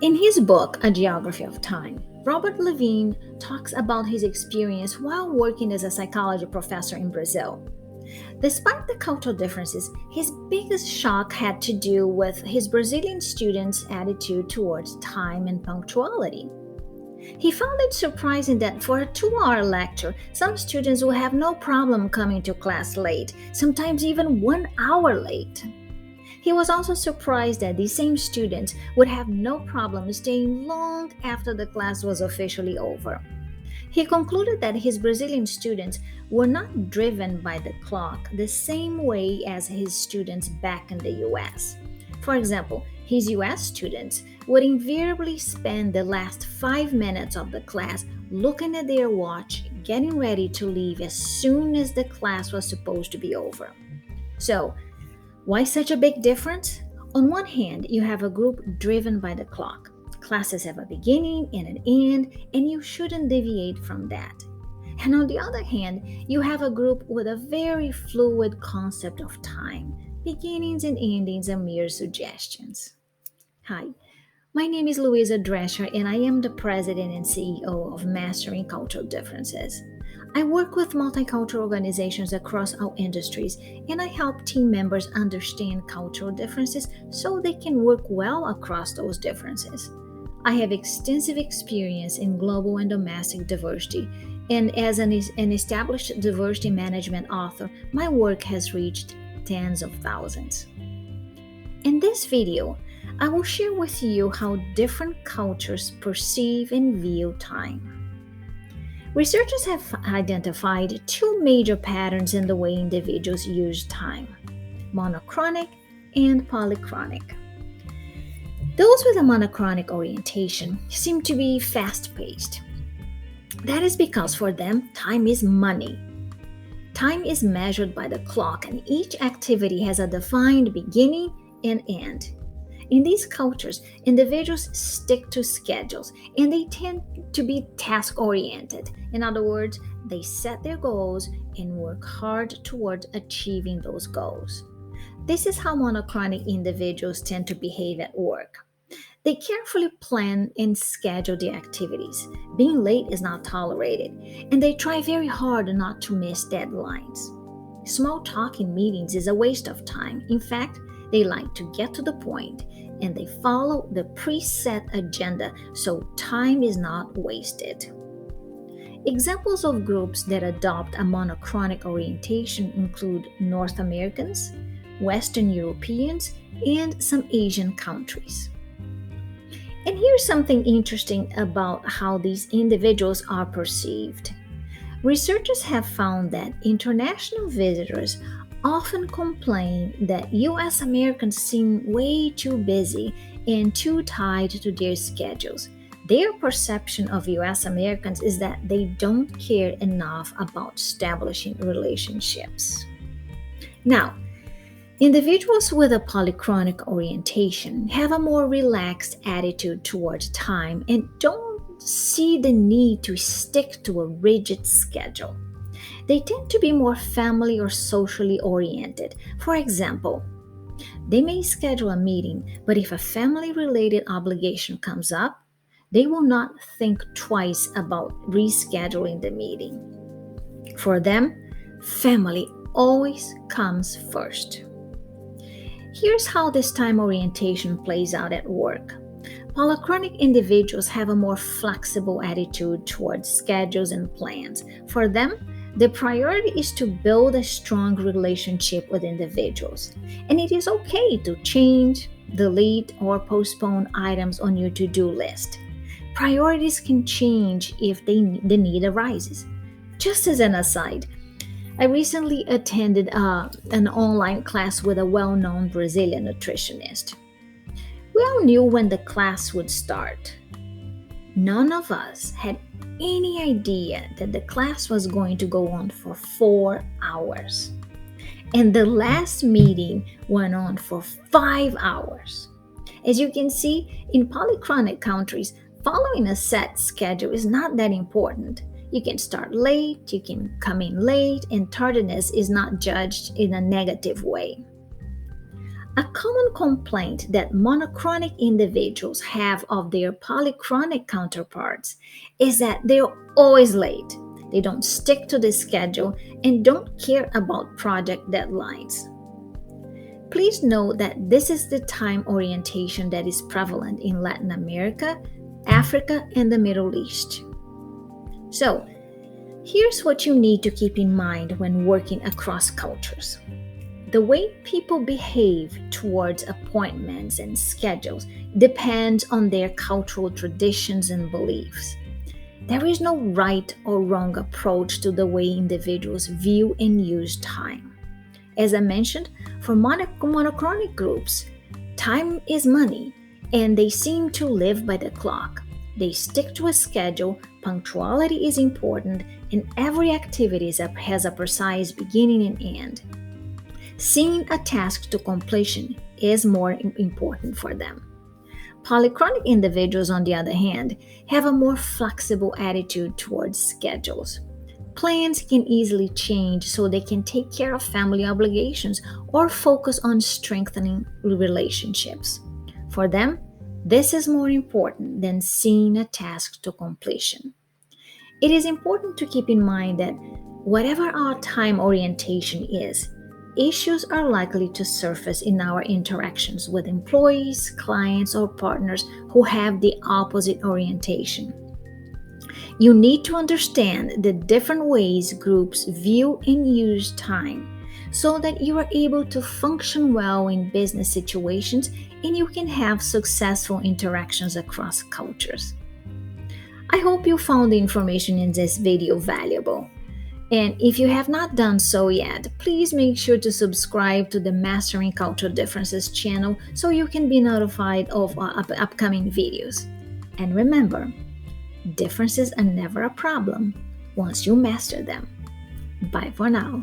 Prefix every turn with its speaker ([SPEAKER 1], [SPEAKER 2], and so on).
[SPEAKER 1] In his book, A Geography of Time, Robert Levine talks about his experience while working as a psychology professor in Brazil. Despite the cultural differences, his biggest shock had to do with his Brazilian students' attitude towards time and punctuality. He found it surprising that for a 2 hour lecture, some students will have no problem coming to class late, sometimes even 1 hour late. He was also surprised that these same students would have no problem staying long after the class was officially over. He concluded that his Brazilian students were not driven by the clock the same way as his students back in the US. For example, his US students would invariably spend the last 5 minutes of the class looking at their watch, getting ready to leave as soon as the class was supposed to be over. So, why such a big difference? On one hand, you have a group driven by the clock. Classes have a beginning and an end, and you shouldn't deviate from that. And on the other hand, you have a group with a very fluid concept of time. Beginnings and endings are mere suggestions. Hi, my name is Louisa Drescher, and I am the president and CEO of Mastering Cultural Differences. I work with multicultural organizations across all industries, and I help team members understand cultural differences so they can work well across those differences. I have extensive experience in global and domestic diversity, and as an established diversity management author, my work has reached tens of thousands. In this video, I will share with you how different cultures perceive and view time. Researchers have identified two major patterns in the way individuals use time: monochronic and polychronic. Those with a monochronic orientation seem to be fast paced. That is because for them, time is money. Time is measured by the clock, and each activity has a defined beginning and end. In these cultures, individuals stick to schedules and they tend to be task oriented. In other words, they set their goals and work hard towards achieving those goals. This is how monochronic individuals tend to behave at work. They carefully plan and schedule their activities. Being late is not tolerated, and they try very hard not to miss deadlines. Small talk in meetings is a waste of time. In fact, they like to get to the point and they follow the preset agenda so time is not wasted. Examples of groups that adopt a monochronic orientation include North Americans, Western Europeans, and some Asian countries. And here's something interesting about how these individuals are perceived. Researchers have found that international visitors often complain that US Americans seem way too busy and too tied to their schedules. Their perception of US Americans is that they don't care enough about establishing relationships. Now, individuals with a polychronic orientation have a more relaxed attitude towards time and don't see the need to stick to a rigid schedule. They tend to be more family or socially oriented. For example, they may schedule a meeting, but if a family related obligation comes up, they will not think twice about rescheduling the meeting. For them, family always comes first. Here's how this time orientation plays out at work. Polychronic individuals have a more flexible attitude towards schedules and plans. For them, the priority is to build a strong relationship with individuals. And it is okay to change, delete, or postpone items on your to do list. Priorities can change if the need arises. Just as an aside, I recently attended an online class with a well known Brazilian nutritionist. We all knew when the class would start. None of us had any idea that the class was going to go on for 4 hours. And the last meeting went on for 5 hours. As you can see, in polychronic countries, following a set schedule is not that important. You can start late, you can come in late, and tardiness is not judged in a negative way. A common complaint that monochronic individuals have of their polychronic counterparts is that they're always late. They don't stick to the schedule and don't care about project deadlines. Please note that this is the time orientation that is prevalent in Latin America, Africa, and the Middle East. So, here's what you need to keep in mind when working across cultures. The way people behave towards appointments and schedules depends on their cultural traditions and beliefs. There is no right or wrong approach to the way individuals view and use time. As I mentioned, for monochronic groups, time is money, and they seem to live by the clock. They stick to a schedule, punctuality is important, and every activity has a precise beginning and end. Seeing a task to completion is more important for them. Polychronic individuals, on the other hand, have a more flexible attitude towards schedules. Plans can easily change so they can take care of family obligations or focus on strengthening relationships. For them, this is more important than seeing a task to completion. It is important to keep in mind that whatever our time orientation is, issues are likely to surface in our interactions with employees, clients, or partners who have the opposite orientation. You need to understand the different ways groups view and use time so that you are able to function well in business situations and you can have successful interactions across cultures. I hope you found the information in this video valuable. And if you have not done so yet, please make sure to subscribe to the Mastering Cultural Differences channel so you can be notified of our upcoming videos. And remember, differences are never a problem once you master them. Bye for now.